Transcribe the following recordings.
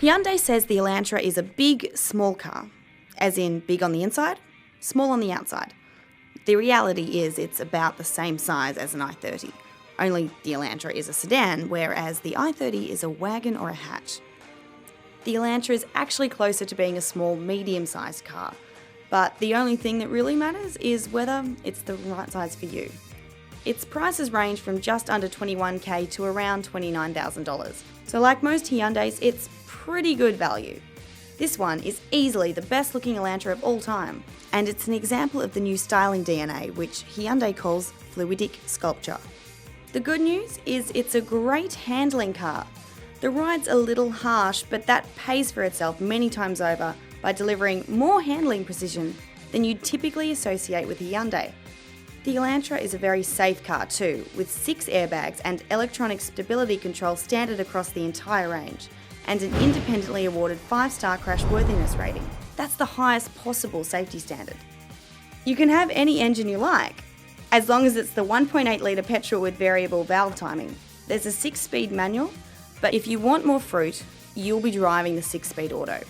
Hyundai says the Elantra is a big, small car, as in big on the inside, small on the outside. The reality is it's about the same size as an i30, only the Elantra is a sedan, whereas the i30 is a wagon or a hatch. The Elantra is actually closer to being a small, medium-sized car, but the only thing that really matters is whether it's the right size for you. Its prices range from just under $21,000 to around $29,000. So like most Hyundais, it's pretty good value. This one is easily the best looking Elantra of all time, and it's an example of the new styling DNA, which Hyundai calls fluidic sculpture. The good news is it's a great handling car. The ride's a little harsh, but that pays for itself many times over by delivering more handling precision than you'd typically associate with a Hyundai. The Elantra is a very safe car too, with 6 airbags and electronic stability control standard across the entire range, and an independently awarded 5-star crash worthiness rating. That's the highest possible safety standard. You can have any engine you like, as long as it's the 1.8 litre petrol with variable valve timing. There's a 6-speed manual, but if you want more fruit, you'll be driving the 6-speed auto.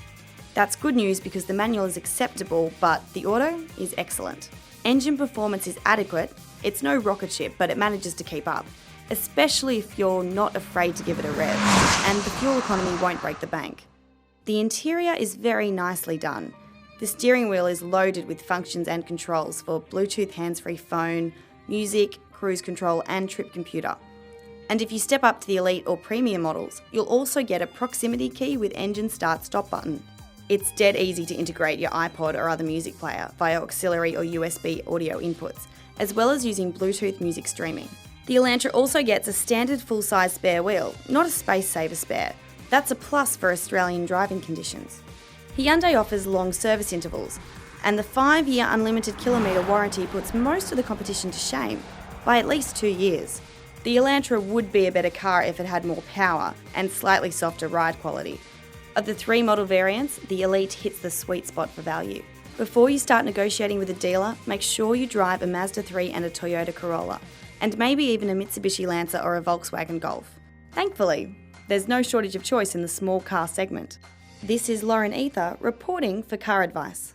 That's good news because the manual is acceptable, but the auto is excellent. Engine performance is adequate. It's no rocket ship, but it manages to keep up, especially if you're not afraid to give it a rev, and the fuel economy won't break the bank. The interior is very nicely done. The steering wheel is loaded with functions and controls for Bluetooth hands-free phone, music, cruise control, and trip computer. And if you step up to the Elite or Premium models, you'll also get a proximity key with engine start-stop button. It's dead easy to integrate your iPod or other music player via auxiliary or USB audio inputs, as well as using Bluetooth music streaming. The Elantra also gets a standard full-size spare wheel, not a space-saver spare. That's a plus for Australian driving conditions. Hyundai offers long service intervals, and the 5-year unlimited kilometre warranty puts most of the competition to shame, by at least 2 years. The Elantra would be a better car if it had more power and slightly softer ride quality. Of the 3 model variants, the Elite hits the sweet spot for value. Before you start negotiating with a dealer, make sure you drive a Mazda 3 and a Toyota Corolla, and maybe even a Mitsubishi Lancer or a Volkswagen Golf. Thankfully, there's no shortage of choice in the small car segment. This is Lauren Ether reporting for CarAdvice.